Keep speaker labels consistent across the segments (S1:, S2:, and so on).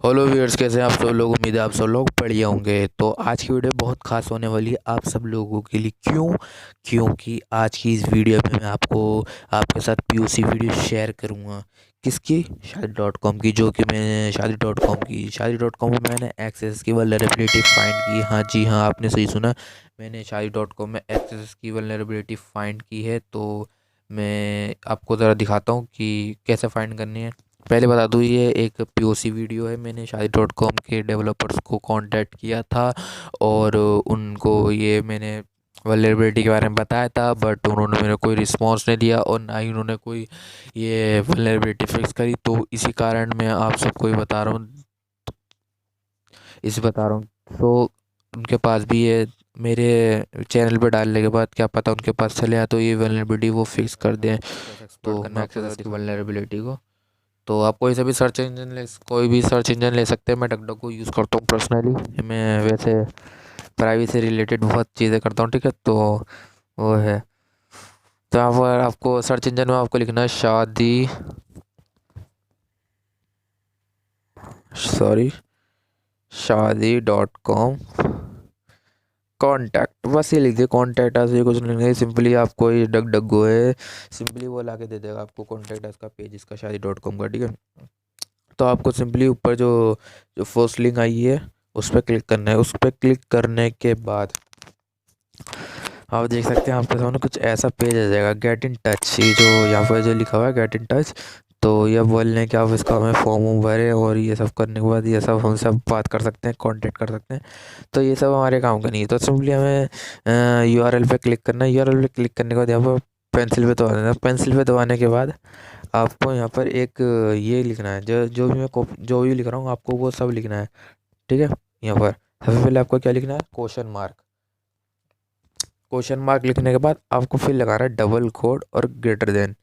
S1: Hello viewers, कैसे हैं आप सब लोग। उम्मीद है आप सब लोग बढ़िया होंगे। तो आज की वीडियो बहुत खास होने वाली है आप सब लोगों के लिए। क्योंकि आज की इस वीडियो में मैं आपके साथ पीओसी वीडियो शेयर करूंगा। किसकी? शादी.com की। जो कि मैंने शादी.com में मैंने एक्सेस की वल्नरेबिलिटी फाइंड की। हाँ जी हाँ, आपने सही सुना। मैंने शादी.com में एक्सेस की वल्नरेबिलिटी फाइंड की है। तो मैं आपको ज़रा दिखाता हूँ कि कैसे फाइंड करनी है। पहले बता दूँ, ये एक पीओसी वीडियो है। मैंने शादी.com के डेवलपर्स को कांटेक्ट किया था और उनको ये मैंने वल्नरेबिलिटी के बारे में बताया था, बट उन्होंने मेरे कोई रिस्पांस नहीं दिया और ना ही उन्होंने कोई ये वल्नरेबिलिटी फिक्स करी। तो इसी कारण मैं आप सबको ये बता रहा हूँ। तो उनके पास भी ये मेरे चैनल पे डालने के बाद क्या पता उनके पास चले आए तो ये वल्नरेबिलिटी वो फिक्स कर दें। तो मैं एक्सेस की वल्नरेबिलिटी को, तो आप कोई भी सर्च इंजन ले सकते हैं। मैं डक को यूज़ करता हूँ पर्सनली। मैं वैसे प्राइवेसी से रिलेटेड बहुत चीज़ें करता हूँ, ठीक है। तो वो है, तो यहाँ पर आपको सर्च इंजन में आपको लिखना है शादी.com कॉन्टैक्ट। बस ये लिख दिए कॉन्टैक्ट। ऐसे कुछ नहीं, सिंपली आपको ये डक गो है, सिंपली वो ला के दे देगा आपको कॉन्टैक्ट इसका पेज, इसका शादी.com का, ठीक है। तो आपको सिंपली ऊपर जो जो फर्स्ट लिंक आई है उस पर क्लिक करना है। उस पर क्लिक करने के बाद आप देख सकते हैं आपके सामने कुछ ऐसा पेज आ जाएगा, गेट इन टच। ये जो यहाँ पर जो लिखा हुआ है गेट इन टच, तो ये बोल रहे हैं कि आप इसका हमें फॉर्म वॉर्म भरें और ये सब करने के बाद ये सब हम सब बात कर सकते हैं, कांटेक्ट कर सकते हैं। तो ये सब हमारे काम का नहीं है। तो सिंपली हमें यूआरएल पे क्लिक करना है। यूआरएल पे क्लिक करने के बाद यहाँ पर पेंसिल पे दबा देना। पेंसिल पे दबाने के बाद आपको यहाँ पर एक ये लिखना है, जो भी लिख रहा हूँ आपको वो सब लिखना है, ठीक है। यहाँ पर सबसे पहले आपको क्या लिखना है? Question mark. क्वेश्चन मार्क लिखने के बाद आपको फिर लगाना है डबल कोड और ग्रेटर देन,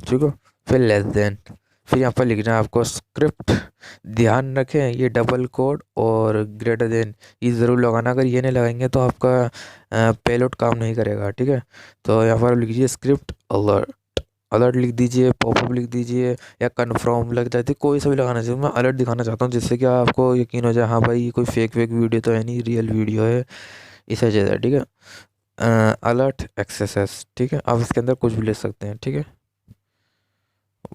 S1: ठीक है। फिर लेस देन, फिर यहाँ पर लिखना है आपको स्क्रिप्ट। ध्यान रखें ये डबल कोड और ग्रेटर देन ये ज़रूर लगाना। अगर ये नहीं लगाएंगे तो आपका पेलोड काम नहीं करेगा, ठीक है। तो यहाँ पर लिख दीजिए स्क्रिप्ट अलर्ट। अलर्ट लिख दीजिए, पॉपअप लिख दीजिए, या कन्फर्म लग जाती है, कोई सा भी लगाना चाहिए। मैं अलर्ट दिखाना चाहता हूँ जिससे कि आपको यकीन हो जाए, हाँ भाई ये कोई फेक वीडियो तो है नहीं, रियल वीडियो है, इस वजह से, ठीक है। अलर्ट एक्सेस, ठीक है। आप इसके अंदर कुछ भी ले सकते हैं, ठीक है।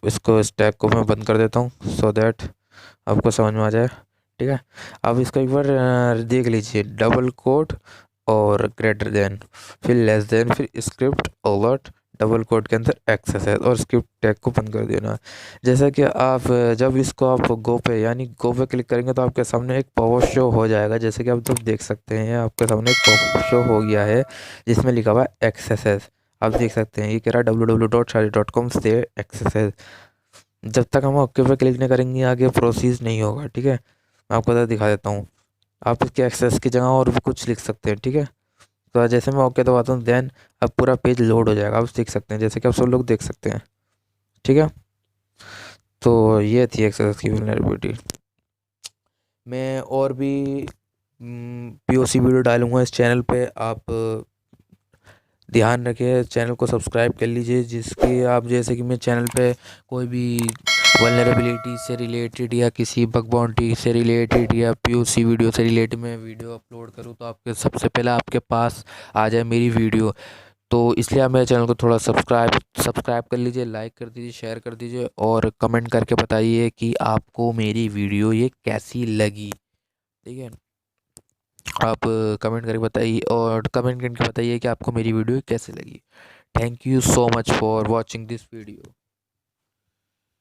S1: इसको, इस टैग को मैं बंद कर देता हूँ सो दैट आपको समझ में आ जाए, ठीक है। अब इसको एक बार देख लीजिए, डबल कोट और ग्रेटर देन, फिर लेस देन, फिर स्क्रिप्ट अलर्ट, डबल कोट के अंदर एक्सेस है, और स्क्रिप्ट टैग को बंद कर देना। जैसा कि आप जब इसको आप गो पे क्लिक करेंगे तो आपके सामने एक पॉपअप शो हो जाएगा। जैसे कि आप जब देख सकते हैं आपके सामने एक पॉपअप शो हो गया है जिसमें लिखा हुआ है एक्सेस। आप देख सकते हैं ये कह रहा है www.shadi.com से एक्सेस। जब तक हम ओके पे क्लिक नहीं करेंगे आगे प्रोसीज नहीं होगा, ठीक है। मैं आपको ज़रा दिखा देता हूँ। आप इसके एक्सेस की जगह और भी कुछ लिख सकते हैं, ठीक है। तो जैसे मैं ओके दबाता हूँ देन अब पूरा पेज लोड हो जाएगा, आप देख सकते हैं, जैसे कि आप सब लोग देख सकते हैं, ठीक है। तो ये थी एक्सेस की वल्नरेबिलिटी। मैं और भी पीओसी वीडियो डालूंगा इस चैनल पे। आप ध्यान रखिए, चैनल को सब्सक्राइब कर लीजिए, जिसकी आप, जैसे कि मैं चैनल पे कोई भी वल्नरेबिलिटी से रिलेटेड या किसी बग बाउंटी से रिलेटेड या पीओसी वीडियो से रिलेटेड मैं वीडियो अपलोड करूँ तो आपके सबसे पहले आपके पास आ जाए मेरी वीडियो। तो इसलिए आप मेरे चैनल को थोड़ा सब्सक्राइब कर लीजिए, लाइक कर दीजिए, शेयर कर दीजिए और कमेंट करके बताइए कि आपको मेरी वीडियो ये कैसी लगी, ठीक है। आप कमेंट करके बताइए कि आपको मेरी वीडियो कैसे लगी। Thank you so much for watching this video.